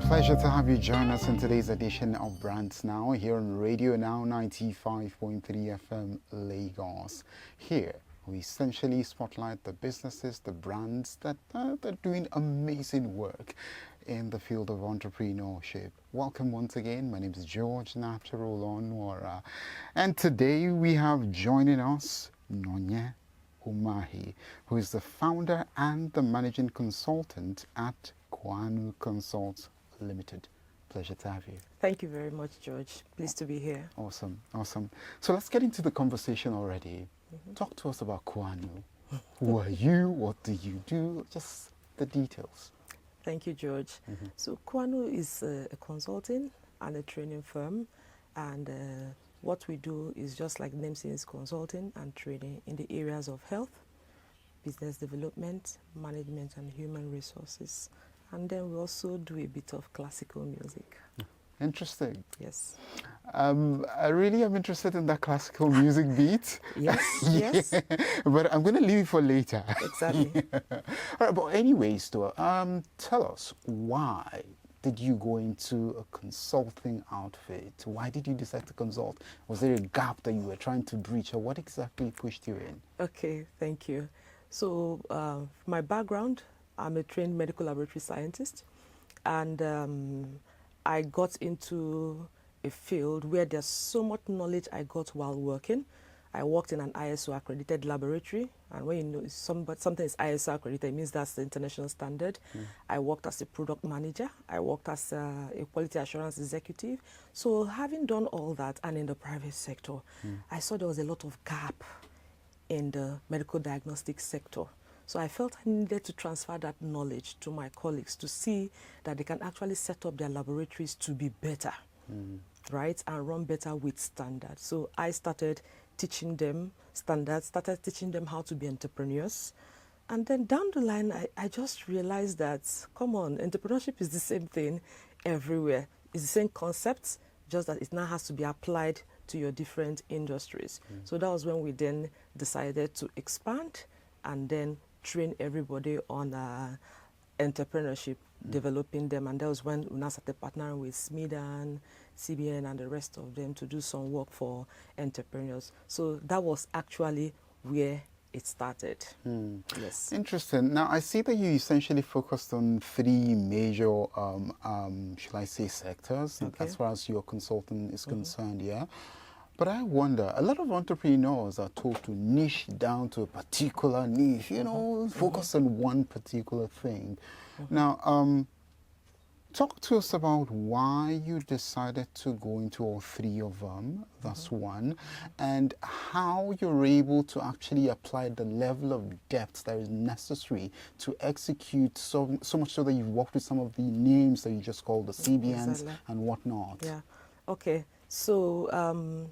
Pleasure to have you join us in today's edition of BrandsNow here on Radionow 95.3 FM Lagos. Here, we essentially spotlight the businesses, the brands that are doing amazing work in the field of entrepreneurship. Welcome once again. My name is George Natural Onwara. And today we have joining us Nonye Umahi, who is the founder and the managing consultant at Cuanu Consults Limited. Pleasure to have you. Thank you very much, George. Pleased to be here. Awesome, awesome. So let's get into the conversation already. Talk to us about Cuanu. Who are you? What do you do? Just the details. Thank you, George. So Cuanu is a consulting and a training firm, and what we do is just like the name says, consulting and training in the areas of health, business development, management, and human resources. And then we also do a bit of classical music. Interesting. Yes. I really am interested in that classical music beat. Yes, yes. But I'm going to leave it for later. Exactly. All right, but anyways, though, tell us, why did you go into a consulting outfit? Why did you decide to consult? Was there a gap that you were trying to breach, or what exactly pushed you in? Okay, thank you. So my background, I'm a trained medical laboratory scientist, and I got into a field where there's so much knowledge I got while working. I worked in an ISO accredited laboratory, and when you know something is ISO accredited, it means that's the international standard. I worked as a product manager. I worked as a quality assurance executive. So having done all that, and in the private sector, I saw there was a lot of gap in the medical diagnostic sector. So I felt I needed to transfer that knowledge to my colleagues to see that they can actually set up their laboratories to be better, right, and run better with standards. So I started teaching them standards, started teaching them how to be entrepreneurs. And then down the line, I just realized that, come on, entrepreneurship is the same thing everywhere. It's the same concept, just that it now has to be applied to your different industries. So that was when we then decided to expand and then train everybody on entrepreneurship, developing them. And that was when we now started partnering with Smidan, CBN, and the rest of them to do some work for entrepreneurs. So that was actually where it started. Yes. Interesting. Now, I see that you essentially focused on three major, shall I say, sectors, as far as your consulting is concerned, yeah? But I wonder, a lot of entrepreneurs are told to niche down to a particular niche, you know, focus on one particular thing. Now, talk to us about why you decided to go into all three of them, that's one, and how you're able to actually apply the level of depth that is necessary to execute so much so that you've worked with some of the names that you just called the CBNs and whatnot. Yeah. Okay. So,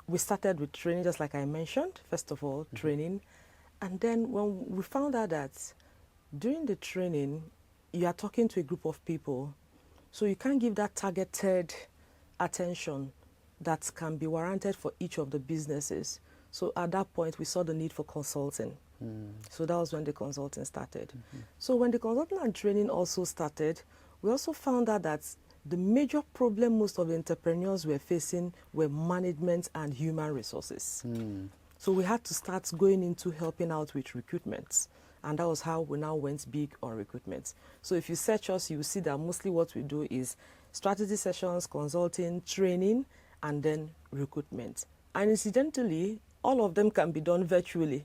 we started with training, just like I mentioned, first of all, training. And then when we found out that during the training, you are talking to a group of people, so you can't give that targeted attention that can be warranted for each of the businesses. So at that point, we saw the need for consulting. So that was when the consulting started. So when the consulting and training also started, we also found out that the major problem most of the entrepreneurs were facing were management and human resources. So we had to start going into helping out with recruitment. And that was how we now went big on recruitment. So if you search us, you will see that mostly what we do is strategy sessions, consulting, training, and then recruitment. And incidentally, all of them can be done virtually.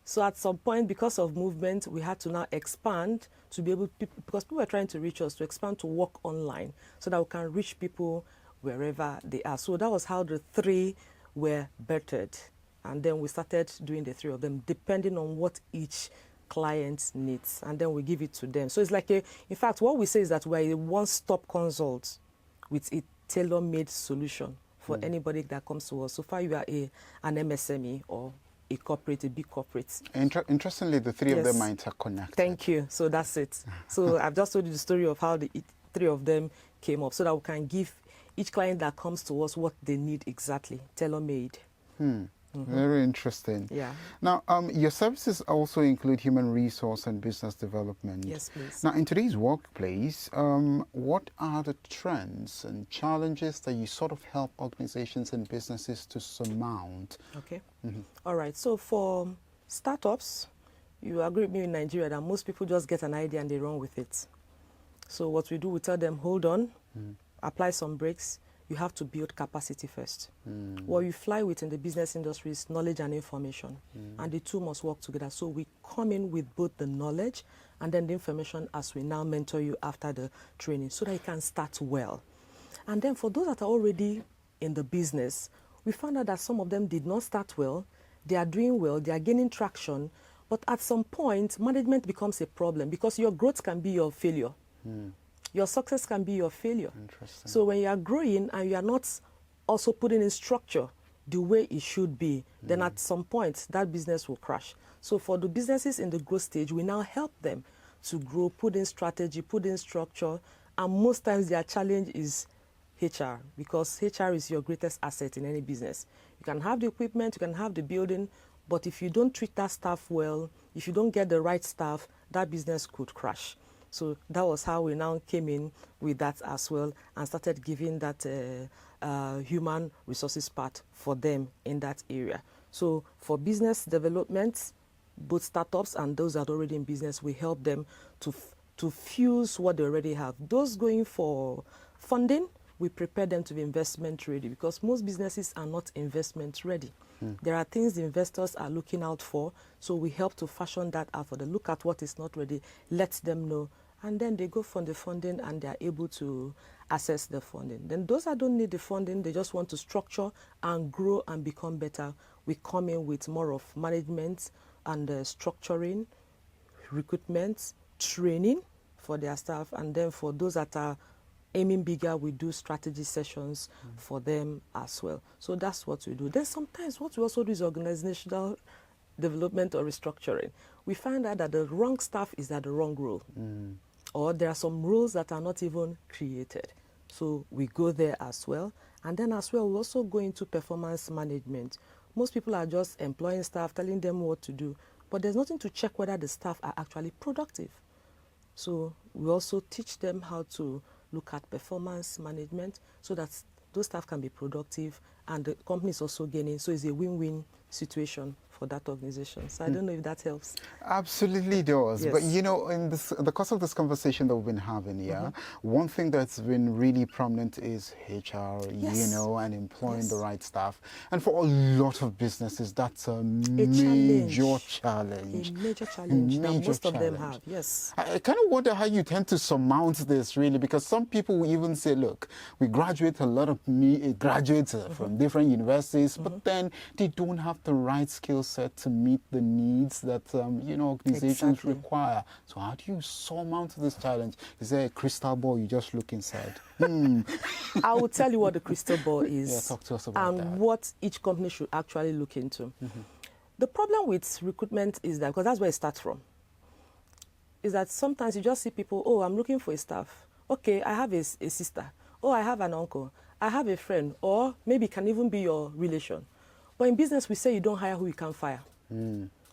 So at some point, because of movement, we had to now expand to be able to, because people were trying to reach us, to expand to work online so that we can reach people wherever they are. So that was how the three were bettered. And then we started doing the three of them, depending on what each client needs. And then we give it to them. So it's like, in fact, what we say is that we're a one-stop consult with a tailor-made solution for anybody that comes to us. So far, you are an MSME or a corporate, a big corporate. Interestingly, the three of them are interconnected. Thank you. So that's it. So I've just told you the story of how the three of them came up so that we can give each client that comes to us what they need exactly, tailor-made. Very interesting. Yeah. Now, your services also include human resource and business development. Yes, please. Now, in today's workplace, what are the trends and challenges that you sort of help organizations and businesses to surmount? Okay. All right. So for startups, you agree with me in Nigeria that most people just get an idea and they run with it. So what we do, we tell them, hold on, apply some brakes. You have to build capacity first. What you fly with in the business industry is knowledge and information, and the two must work together. So we come in with both the knowledge and then the information as we now mentor you after the training so that you can start well. And then for those that are already in the business, we found out that some of them did not start well. They are doing well, they are gaining traction, but at some point, management becomes a problem because your growth can be your failure. Your success can be your failure. Interesting. So when you are growing and you are not also putting in structure the way it should be, then at some point that business will crash. So for the businesses in the growth stage, we now help them to grow, put in strategy, put in structure, and most times their challenge is HR, because HR is your greatest asset in any business. You can have the equipment, you can have the building, but if you don't treat that staff well, if you don't get the right staff, that business could crash. So that was how we now came in with that as well and started giving that human resources part for them in that area. So for business development, both startups and those that are already in business, we help them to fuse what they already have. Those going for funding, we prepare them to be investment ready because most businesses are not investment ready. There are things the investors are looking out for, so we help to fashion that out for them. Look at what is not ready, let them know, and then they go for the funding and they are able to access the funding. Then those that don't need the funding, they just want to structure and grow and become better, we come in with more of management and structuring, recruitment, training for their staff, and then for those that are aiming bigger, we do strategy sessions for them as well. So that's what we do. Then sometimes what we also do is organizational development or restructuring. We find out that the wrong staff is at the wrong role. Or there are some roles that are not even created. So we go there as well. And then as well, we also go into performance management. Most people are just employing staff, telling them what to do, but there's nothing to check whether the staff are actually productive. So we also teach them how to look at performance management so that those staff can be productive and the company is also gaining. So it's a win-win situation for that organization. So I don't know if that helps. Absolutely does. Yes. But you know, in the course of this conversation that we've been having, one thing that's been really prominent is HR, you know, and employing the right staff. And for a lot of businesses, that's a major challenge. A major challenge that most of them have, yes. I kind of wonder how you tend to surmount this, really, because some people will even say, look, we graduate a lot of graduates from different universities, but then they don't have the right skill set to meet the needs that you know, organizations require. So how do you surmount this challenge? Is there a crystal ball you just look inside? I will tell you what the crystal ball is. Yeah, talk to us about that. And what each company should actually look into. The problem with recruitment is that, because that's where it starts from, is that sometimes you just see people, oh, I'm looking for a staff. Okay, I have a sister. Oh, I have an uncle. I have a friend. Or maybe it can even be your relation. But in business, we say you don't hire who you can fire.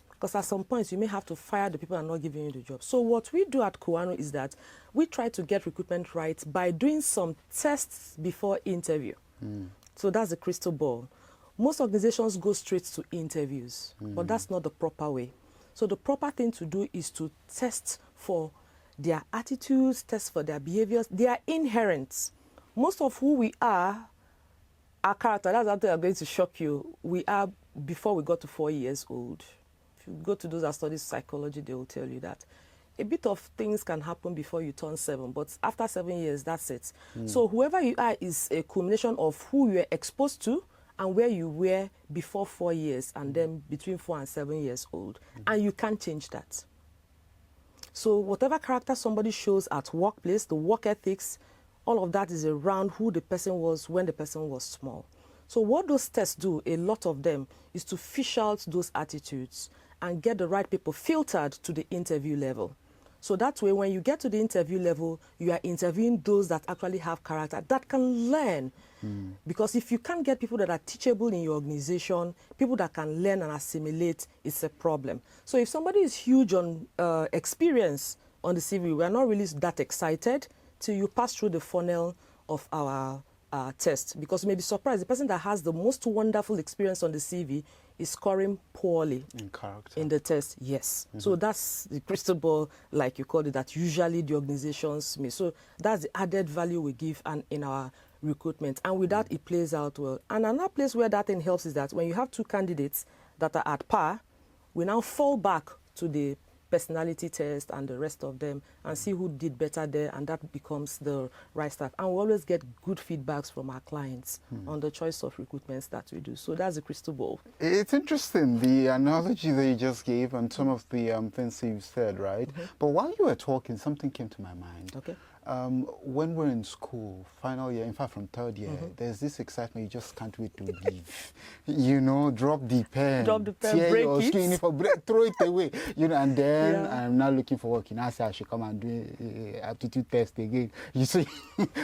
Because at some points, you may have to fire the people who are not giving you the job. So what we do at Cuanu is that we try to get recruitment right by doing some tests before interview. So that's the crystal ball. Most organizations go straight to interviews, but that's not the proper way. So the proper thing to do is to test for their attitudes, test for their behaviors. They are inherent. Most of who we are, our character, that's something I'm going to shock you. We are before we got to 4 years old. If you go to those that study psychology, they will tell you that. A bit of things can happen before you turn 7, but after 7 years, that's it. So whoever you are is a culmination of who you were exposed to and where you were before 4 years and then between 4 and 7 years old. And you can't change that. So whatever character somebody shows at workplace, the work ethics, all of that is around who the person was when the person was small. So what those tests do, a lot of them, is to fish out those attitudes and get the right people filtered to the interview level. So that way, when you get to the interview level, you are interviewing those that actually have character, that can learn, Because if you can't get people that are teachable in your organization, people that can learn and assimilate, it's a problem. So if somebody is huge on experience on the CV, we are not really that excited till you pass through the funnel of our test, because you may be surprised, the person that has the most wonderful experience on the CV is scoring poorly in character in the test. Yes. So that's the crystal ball, like you call it, that usually the organizations miss. So that's the added value we give and in our recruitment, and with that it plays out well. And another place where that thing helps is that when you have two candidates that are at par, we now fall back to the personality test and the rest of them and see who did better there, and that becomes the right stuff. And we always get good feedbacks from our clients on the choice of recruitments that we do. So that's the crystal ball. It's interesting, the analogy that you just gave and some of the things you've said, right? But while you were talking, something came to my mind. Okay. When we're in school, final year, in fact from third year, there's this excitement, you just can't wait to leave. You know, drop the pen, break your it. throw it away. You know, and then I'm now looking for work. I say I should come and do aptitude test again. You see,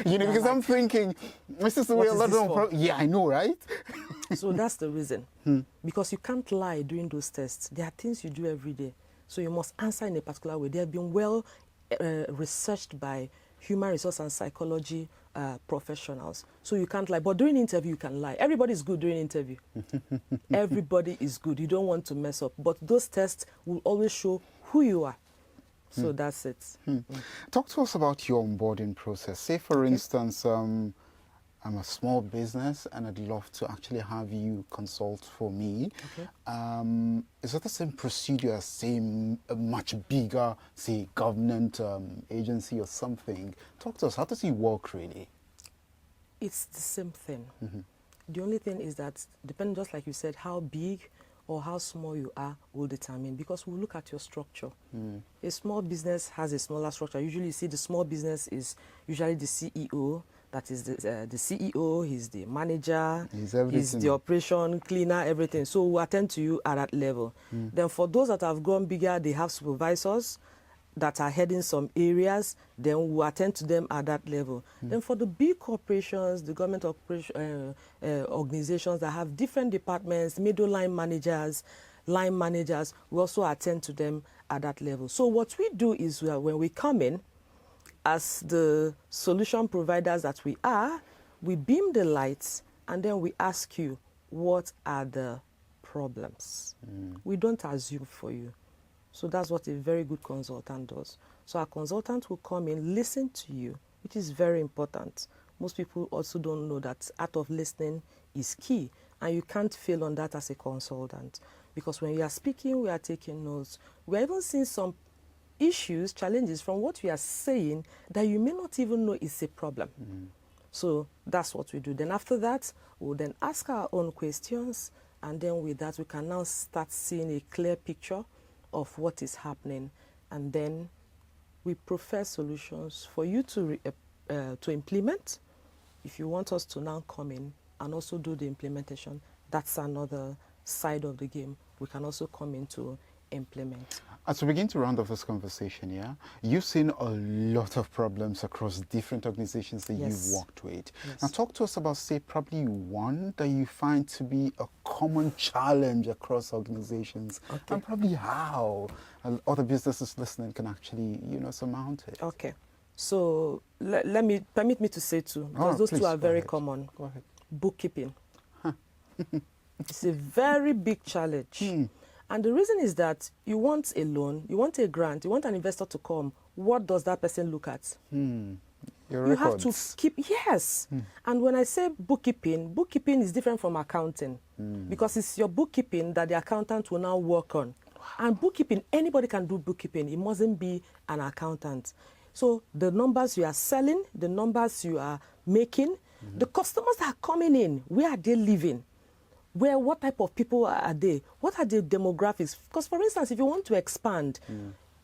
you know, because I'm thinking, this is the way a lot of yeah, I know, right? So that's the reason. Because you can't lie during those tests. There are things you do every day. So you must answer in a particular way. They have been well researched by human resource and psychology professionals. So you can't lie. But during interview, you can lie. Everybody is good during interview. Everybody is good. You don't want to mess up. But those tests will always show who you are. So that's it. Talk to us about your onboarding process. Say, for instance, I'm a small business and I'd love to actually have you consult for me. Is that the same procedure as, say, a much bigger, say, government agency or something? Talk to us. How does it work, really? It's the same thing. The only thing is that, depending, just like you said, how big or how small you are will determine, because we'll look at your structure. A small business has a smaller structure. Usually you see the small business is usually the CEO, that is the CEO, he's the manager, he's the operation, cleaner, everything. So we'll attend to you at that level. Then for those that have grown bigger, they have supervisors that are heading some areas, then we'll attend to them at that level. Then for the big corporations, the government organizations that have different departments, middle line managers, line managers, we also attend to them at that level. So what we do is when we come in, as the solution providers that we are, we beam the lights and then we ask you, what are the problems? We don't assume for you. So that's what a very good consultant does. So our consultant will come in, listen to you, which is very important. Most people also don't know that art of listening is key, and you can't fail on that as a consultant. Because when you are speaking, we are taking notes. We are even seeing some issues, challenges from what we are saying that you may not even know is a problem. So that's what we do. Then after that, we'll then ask our own questions, and then with that, we can now start seeing a clear picture of what is happening, and then we prefer solutions for you to implement. If you want us to now come in and also do the implementation, that's another side of the game. We can also come in to implement. As we begin to round off this conversation, yeah, you've seen a lot of problems across different organizations that you've worked with. Now talk to us about, say, probably one that you find to be a common challenge across organizations, and probably how other businesses listening can actually, you know, surmount it. Okay. So permit me to say two, because those two are very common. Go ahead. Bookkeeping. It's a very big challenge. And the reason is that you want a loan, you want a grant, you want an investor to come. What does that person look at? Your you records. have to keep, And when I say bookkeeping, bookkeeping is different from accounting, because it's your bookkeeping that the accountant will now work on. And bookkeeping, anybody can do bookkeeping. It mustn't be an accountant. So the numbers you are selling, the numbers you are making, the customers that are coming in, where are they living? What type of people are they? What are the demographics? Because, for instance, if you want to expand,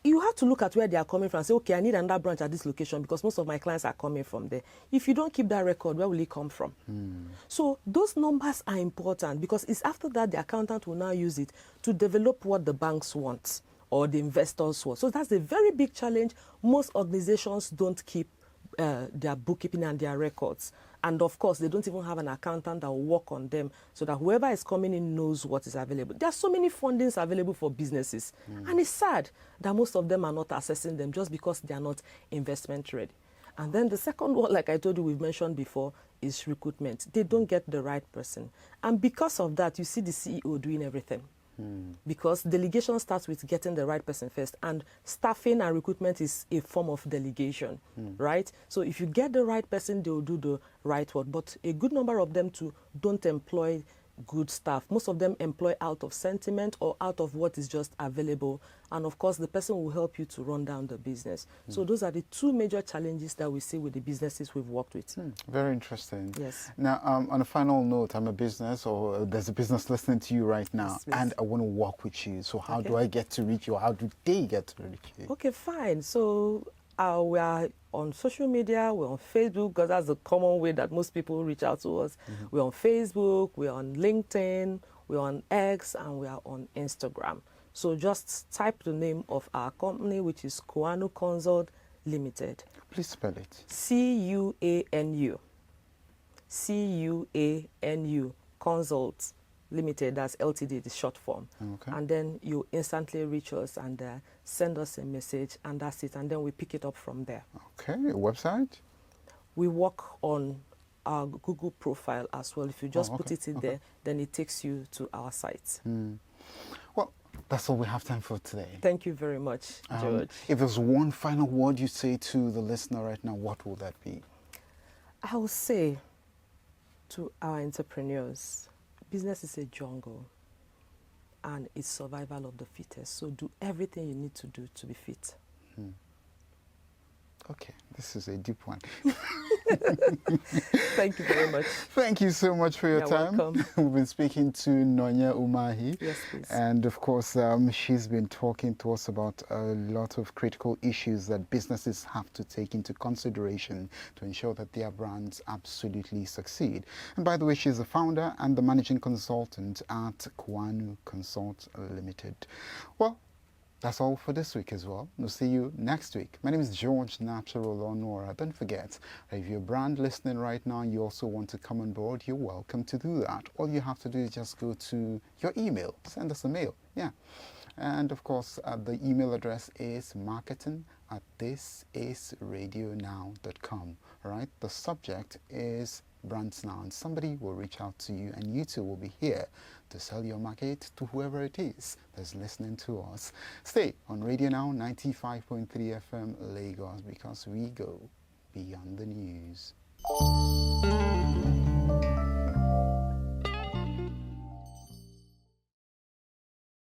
you have to look at where they are coming from and say, okay, I need another branch at this location because most of my clients are coming from there. If you don't keep that record, where will it come from? So those numbers are important, because it's after that the accountant will now use it to develop what the banks want or the investors want. So that's a very big challenge. Most organizations don't keep their bookkeeping and their records. And of course, they don't even have an accountant that will work on them so that whoever is coming in knows what is available. There are so many fundings available for businesses. And it's sad that most of them are not accessing them just because they are not investment ready. And then the second one, like I told you, we've mentioned before, is recruitment. They don't get the right person. And because of that, you see the CEO doing everything. Because delegation starts with getting the right person first, and staffing and recruitment is a form of delegation, right? So if you get the right person, they will do the right work. But a good number of them too don't employ good staff. Most of them employ out of sentiment or out of what is just available. And of course, the person will help you to run down the business. So those are the two major challenges that we see with the businesses we've worked with. Very interesting. Yes. Now, on a final note, I'm a business, or there's a business listening to you right now, Yes, and I want to work with you. So how do I get to reach you? Or how do they get to reach you? Okay, fine. So we are on social media, we're on Facebook, because that's the common way that most people reach out to us. We're on Facebook, we're on LinkedIn, we're on X, and we are on Instagram. So just type the name of our company, which is Cuanu Consult Limited. Please spell it. Cuanu. Cuanu Consult Limited, that's LTD, the short form. Okay. And then you instantly reach us and send us a message, and that's it. And then we pick it up from there. Okay, a website? We work on our Google profile as well. If you just put it in there, then it takes you to our site. Well, that's all we have time for today. Thank you very much, George. If there's one final word you say to the listener right now, what will that be? I will say to our entrepreneurs, business is a jungle and it's survival of the fittest. So do everything you need to do to be fit. Okay, this is a deep one. Thank you very much. Thank you so much for your You're time. welcome. We've been speaking to Nonye Umahi. Yes, please. And of course, she's been talking to us about a lot of critical issues that businesses have to take into consideration to ensure that their brands absolutely succeed. And by the way, she's the founder and the managing consultant at Cuanu Consult Limited. Well, that's all for this week as well. We'll see you next week. My name is George Natural Onora. Don't forget, if you're a brand listening right now and you also want to come on board, you're welcome to do that. All you have to do is just go to your email. Send us a mail. Yeah. And of course, the email address is marketing@thisisradionow.com. All right. The subject is BrandsNow, and somebody will reach out to you, and you two will be here to sell your market to whoever it is that's listening to us. Stay on Radio Now 95.3 FM Lagos, because we go beyond the news.